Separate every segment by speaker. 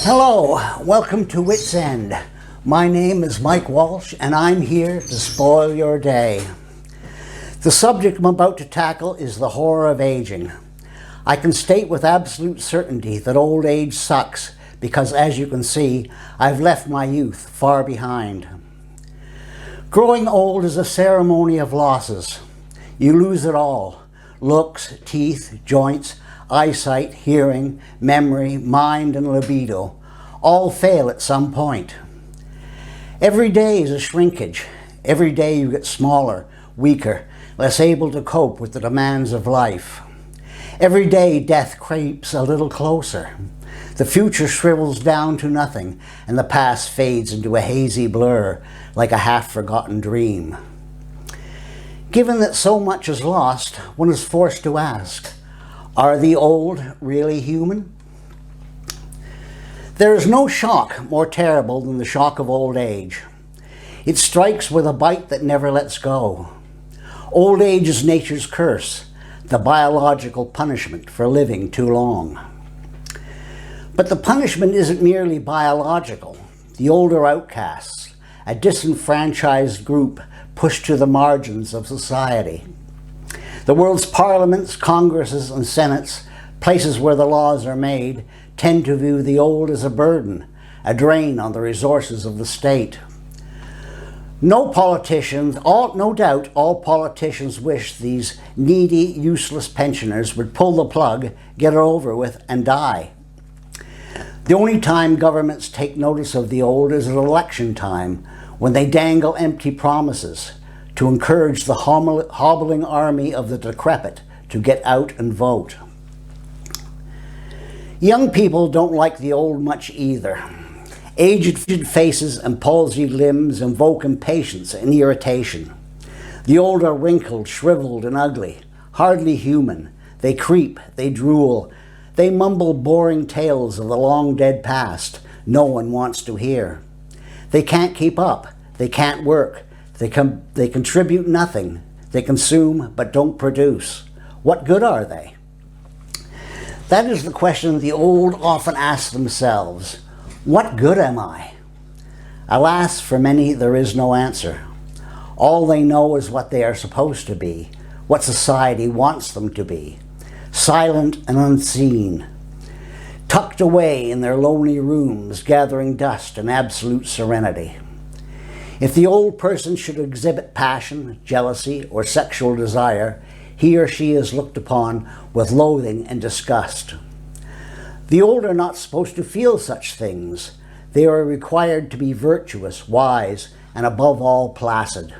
Speaker 1: Hello, welcome to Wits End. My name is Mike Walsh and I'm here to spoil your day. The subject I'm about to tackle is the horror of aging. I can state with absolute certainty that old age sucks because, as you can see, I've left my youth far behind. Growing old is a ceremony of losses. You lose it all: looks, teeth, joints, eyesight, hearing, memory, mind, and libido. All fail at some point. Every day is a shrinkage. Every day you get smaller, weaker, less able to cope with the demands of life. Every day death creeps a little closer. The future shrivels down to nothing, and the past fades into a hazy blur, like a half-forgotten dream. Given that so much is lost, one is forced to ask, are the old really human? There is no shock more terrible than the shock of old age. It strikes with a bite that never lets go. Old age is nature's curse, the biological punishment for living too long. But the punishment isn't merely biological. The old are outcasts, a disenfranchised group pushed to the margins of society. The world's parliaments, congresses, and senates, places where the laws are made, tend to view the old as a burden, a drain on the resources of the state. No doubt all politicians wish these needy, useless pensioners would pull the plug, get it over with, and die. The only time governments take notice of the old is at election time, when they dangle empty promises to encourage the hobbling army of the decrepit to get out and vote. Young people don't like the old much either. Aged faces and palsied limbs invoke impatience and irritation. The old are wrinkled, shriveled, and ugly, hardly human. They creep, they drool, they mumble boring tales of the long-dead past no one wants to hear. They can't keep up, they can't work, they contribute nothing, they consume but don't produce. What good are they? That is the question the old often ask themselves. What good am I? Alas, for many there is no answer. All they know is what they are supposed to be, what society wants them to be, silent and unseen, tucked away in their lonely rooms, gathering dust in absolute serenity. If the old person should exhibit passion, jealousy, or sexual desire, he or she is looked upon with loathing and disgust. The old are not supposed to feel such things. They are required to be virtuous, wise, and above all placid.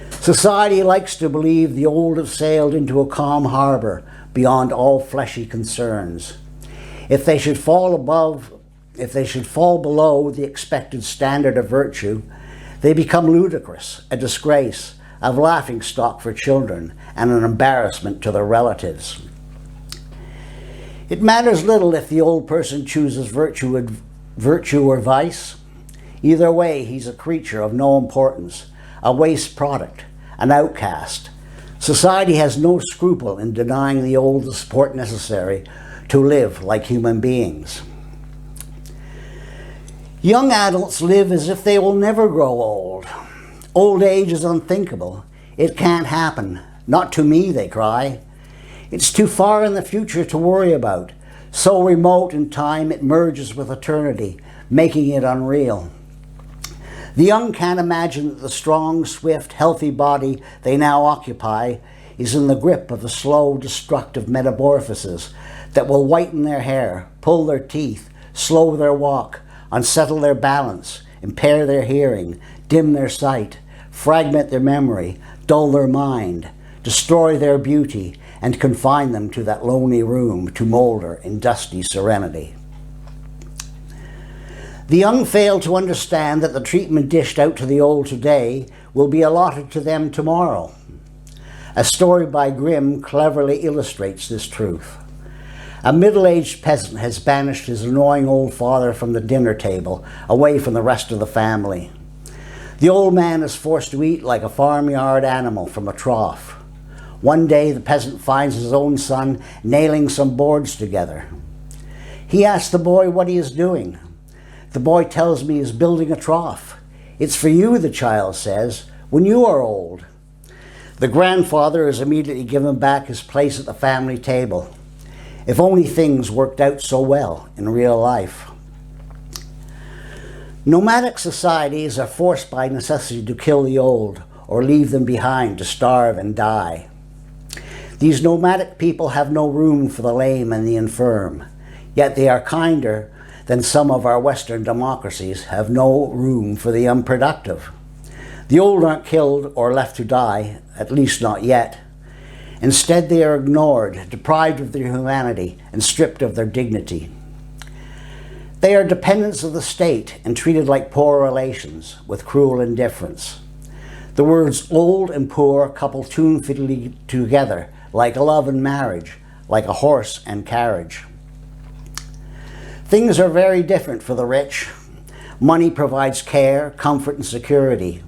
Speaker 1: Society likes to believe the old have sailed into a calm harbor beyond all fleshy concerns. If they should fall below the expected standard of virtue, they become ludicrous, a disgrace, a laughingstock for children, and an embarrassment to their relatives. It matters little if the old person chooses virtue or vice. Either way, he's a creature of no importance, a waste product, an outcast. Society has no scruple in denying the old the support necessary to live like human beings. Young adults live as if they will never grow old. Old age is unthinkable. It can't happen. Not to me, they cry. It's too far in the future to worry about. So remote in time it merges with eternity, making it unreal. The young can't imagine that the strong, swift, healthy body they now occupy is in the grip of the slow, destructive metamorphoses that will whiten their hair, pull their teeth, slow their walk, unsettle their balance, impair their hearing, dim their sight, fragment their memory, dull their mind, destroy their beauty, and confine them to that lonely room to molder in dusty serenity. The young fail to understand that the treatment dished out to the old today will be allotted to them tomorrow. A story by Grimm cleverly illustrates this truth. A middle-aged peasant has banished his annoying old father from the dinner table, away from the rest of the family. The old man is forced to eat like a farmyard animal from a trough. One day the peasant finds his own son nailing some boards together. He asks the boy what he is doing. The boy tells me he is building a trough. It's for you, the child says, when you are old. The grandfather is immediately given back his place at the family table. If only things worked out so well in real life. Nomadic societies are forced by necessity to kill the old or leave them behind to starve and die. These nomadic people have no room for the lame and the infirm, yet they are kinder than some of our Western democracies have no room for the unproductive. The old aren't killed or left to die, at least not yet. Instead, they are ignored, deprived of their humanity, and stripped of their dignity. They are dependents of the state and treated like poor relations with cruel indifference. The words old and poor couple tunefully together, like love and marriage, like a horse and carriage. Things are very different for the rich. Money provides care, comfort, and security.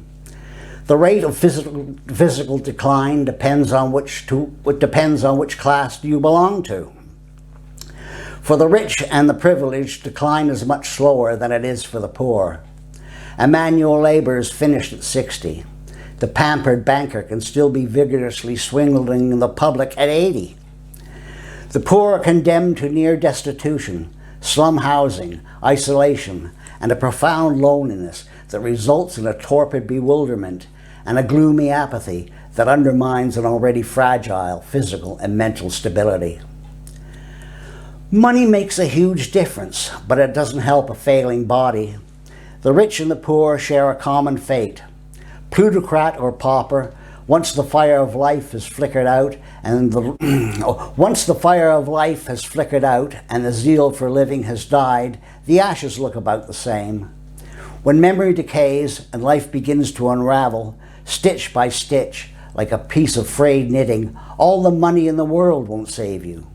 Speaker 1: The rate of physical decline depends on which class you belong to. For the rich and the privileged, decline is much slower than it is for the poor. A manual labor is finished at 60. The pampered banker can still be vigorously swindling the public at 80. The poor are condemned to near destitution, slum housing, isolation, and a profound loneliness that results in a torpid bewilderment and a gloomy apathy that undermines an already fragile physical and mental stability. Money makes a huge difference, but it doesn't help a failing body. The rich and the poor share a common fate. Plutocrat or pauper, once the fire of life has flickered out and the zeal for living has died, the ashes look about the same. When memory decays and life begins to unravel, stitch by stitch, like a piece of frayed knitting, all the money in the world won't save you.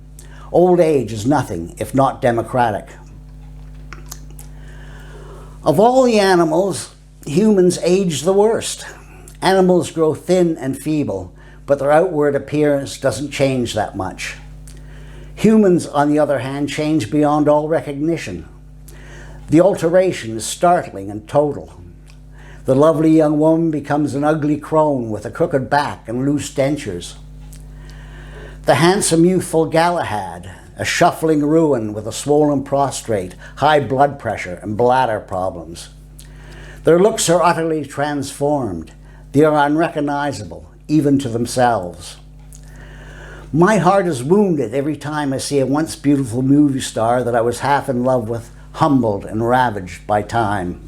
Speaker 1: Old age is nothing if not democratic. Of all the animals, humans age the worst. Animals grow thin and feeble, but their outward appearance doesn't change that much. Humans, on the other hand, change beyond all recognition. The alteration is startling and total. The lovely young woman becomes an ugly crone with a crooked back and loose dentures. The handsome youthful Galahad, a shuffling ruin with a swollen prostrate, high blood pressure, and bladder problems. Their looks are utterly transformed. They are unrecognizable, even to themselves. My heart is wounded every time I see a once beautiful movie star that I was half in love with, humbled and ravaged by time.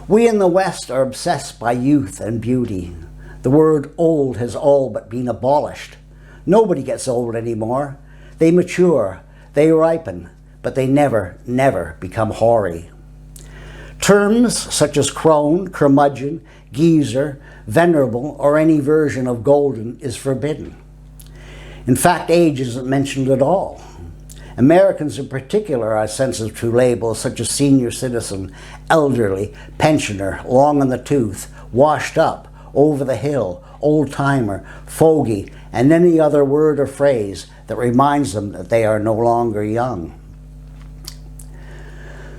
Speaker 1: We in the West are obsessed by youth and beauty. The word old has all but been abolished. Nobody gets old anymore. They mature, they ripen, but they never become hoary. Terms such as crone, curmudgeon, geezer, venerable, or any version of golden is forbidden. In fact, age isn't mentioned at all. Americans in particular are sensitive to labels such as senior citizen, elderly, pensioner, long in the tooth, washed up, over the hill, old-timer, fogey, and any other word or phrase that reminds them that they are no longer young.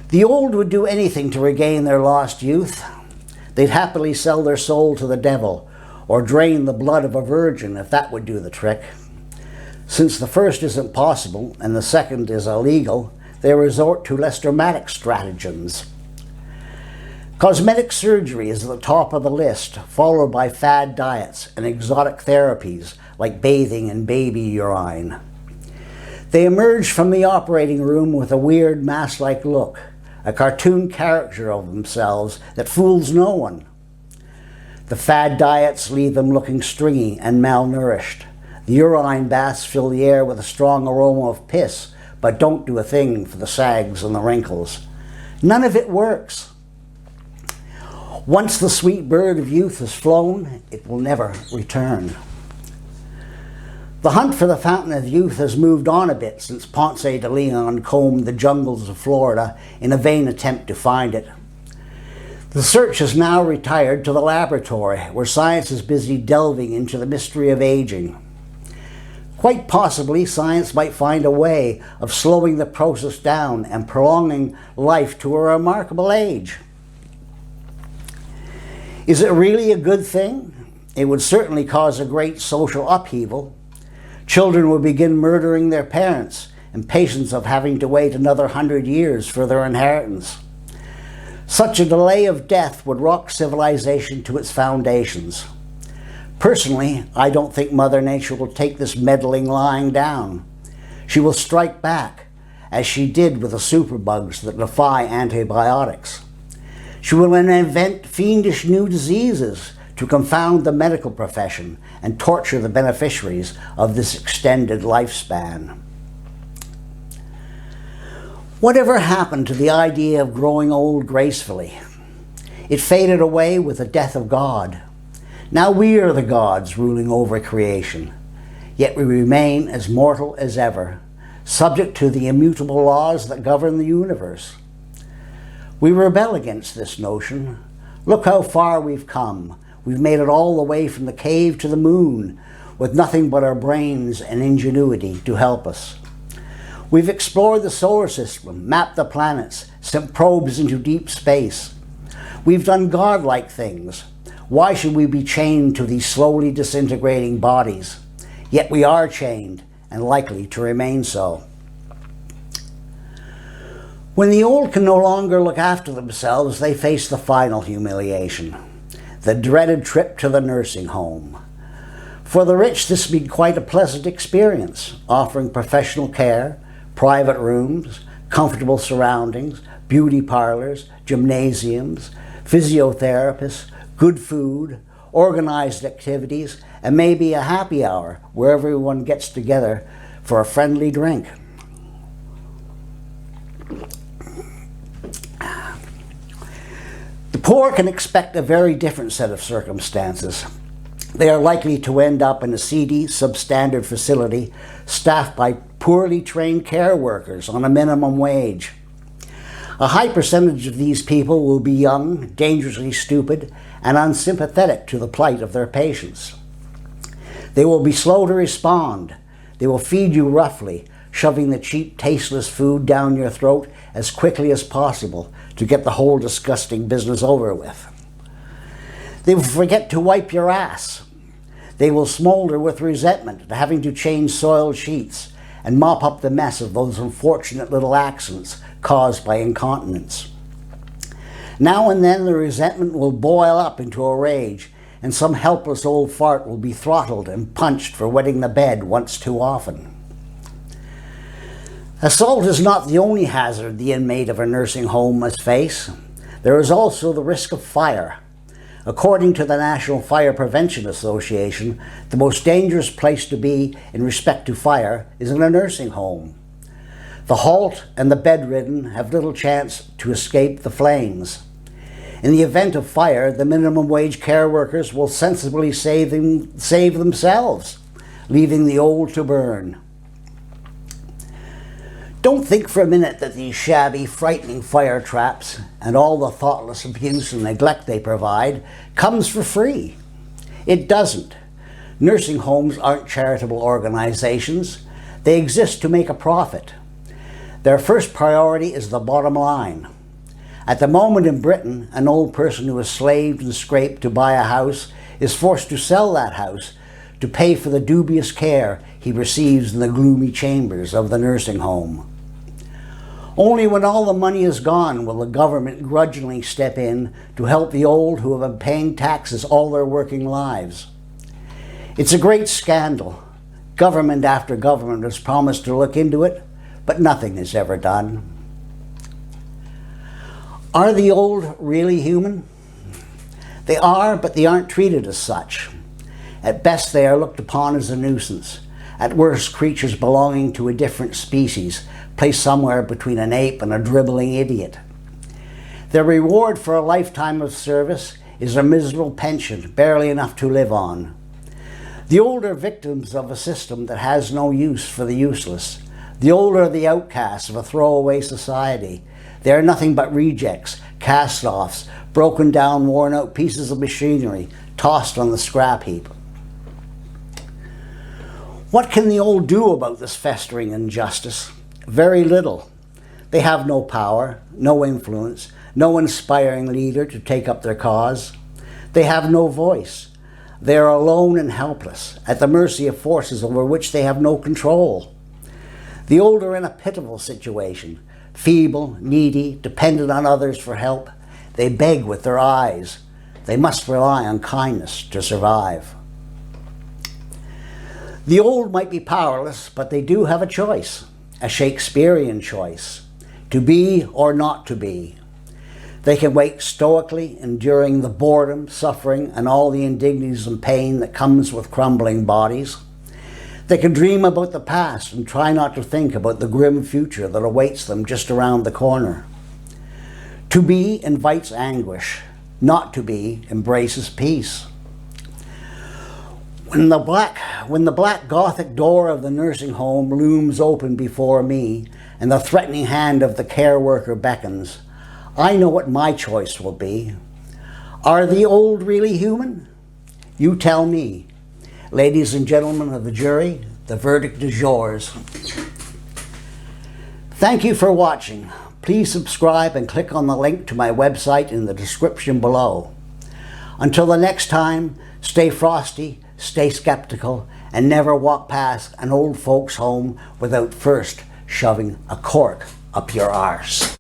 Speaker 1: The old would do anything to regain their lost youth. They'd happily sell their soul to the devil or drain the blood of a virgin if that would do the trick. Since the first isn't possible and the second is illegal, they resort to less dramatic stratagems. Cosmetic surgery is at the top of the list, followed by fad diets and exotic therapies like bathing in baby urine. They emerge from the operating room with a weird mask-like look, a cartoon caricature of themselves that fools no one. The fad diets leave them looking stringy and malnourished. The urine baths fill the air with a strong aroma of piss, but don't do a thing for the sags and the wrinkles. None of it works. Once the sweet bird of youth has flown, it will never return. The hunt for the fountain of youth has moved on a bit since Ponce de Leon combed the jungles of Florida in a vain attempt to find it. The search has now retired to the laboratory, where science is busy delving into the mystery of aging. Quite possibly, science might find a way of slowing the process down and prolonging life to a remarkable age. Is it really a good thing? It would certainly cause a great social upheaval. Children would begin murdering their parents, impatient of having to wait another 100 years for their inheritance. Such a delay of death would rock civilization to its foundations. Personally, I don't think Mother Nature will take this meddling lying down. She will strike back, as she did with the superbugs that defy antibiotics. She will invent fiendish new diseases to confound the medical profession and torture the beneficiaries of this extended lifespan. Whatever happened to the idea of growing old gracefully? It faded away with the death of God. Now we are the gods ruling over creation, yet we remain as mortal as ever, subject to the immutable laws that govern the universe. We rebel against this notion. Look how far we've come. We've made it all the way from the cave to the moon, with nothing but our brains and ingenuity to help us. We've explored the solar system, mapped the planets, sent probes into deep space. We've done godlike things. Why should we be chained to these slowly disintegrating bodies? Yet we are chained, and likely to remain so. When the old can no longer look after themselves, they face the final humiliation, the dreaded trip to the nursing home. For the rich, this will be quite a pleasant experience, offering professional care, private rooms, comfortable surroundings, beauty parlors, gymnasiums, physiotherapists, good food, organized activities, and maybe a happy hour where everyone gets together for a friendly drink. The poor can expect a very different set of circumstances. They are likely to end up in a seedy, substandard facility staffed by poorly trained care workers on a minimum wage. A high percentage of these people will be young, dangerously stupid, and unsympathetic to the plight of their patients. They will be slow to respond. They will feed you roughly, shoving the cheap, tasteless food down your throat as quickly as possible to get the whole disgusting business over with. They will forget to wipe your ass. They will smolder with resentment at having to change soiled sheets and mop up the mess of those unfortunate little accidents caused by incontinence. Now and then the resentment will boil up into a rage, and some helpless old fart will be throttled and punched for wetting the bed once too often. Assault is not the only hazard the inmate of a nursing home must face. There is also the risk of fire. According to the National Fire Prevention Association, the most dangerous place to be in respect to fire is in a nursing home. The halt and the bedridden have little chance to escape the flames. In the event of fire, the minimum wage care workers will sensibly save themselves, leaving the old to burn. Don't think for a minute that these shabby, frightening fire traps and all the thoughtless abuse and neglect they provide comes for free. It doesn't. Nursing homes aren't charitable organizations. They exist to make a profit. Their first priority is the bottom line. At the moment in Britain, an old person who has slaved and scraped to buy a house is forced to sell that house to pay for the dubious care he receives in the gloomy chambers of the nursing home. Only when all the money is gone will the government grudgingly step in to help the old who have been paying taxes all their working lives. It's a great scandal. Government after government has promised to look into it, but nothing is ever done. Are the old really human? They are, but they aren't treated as such. At best, they are looked upon as a nuisance. At worst, creatures belonging to a different species, placed somewhere between an ape and a dribbling idiot. Their reward for a lifetime of service is a miserable pension, barely enough to live on. The old are victims of a system that has no use for the useless. The old are the outcasts of a throwaway society. They are nothing but rejects, cast-offs, broken down, worn out pieces of machinery tossed on the scrap heap. What can the old do about this festering injustice? Very little. They have no power, no influence, no inspiring leader to take up their cause. They have no voice. They are alone and helpless, at the mercy of forces over which they have no control. The old are in a pitiful situation, feeble, needy, dependent on others for help. They beg with their eyes. They must rely on kindness to survive. The old might be powerless, but they do have a choice, a Shakespearean choice, to be or not to be. They can wait stoically, enduring the boredom, suffering, and all the indignities and pain that comes with crumbling bodies. They can dream about the past and try not to think about the grim future that awaits them just around the corner. To be invites anguish. Not to be embraces peace. When the black Gothic door of the nursing home looms open before me and the threatening hand of the care worker beckons, I know what my choice will be. Are the old really human? You tell me. Ladies and gentlemen of the jury, the verdict is yours. Thank you for watching. Please subscribe and click on the link to my website in the description below. Until the next time, stay frosty, stay skeptical, and never walk past an old folks' home without first shoving a cork up your arse.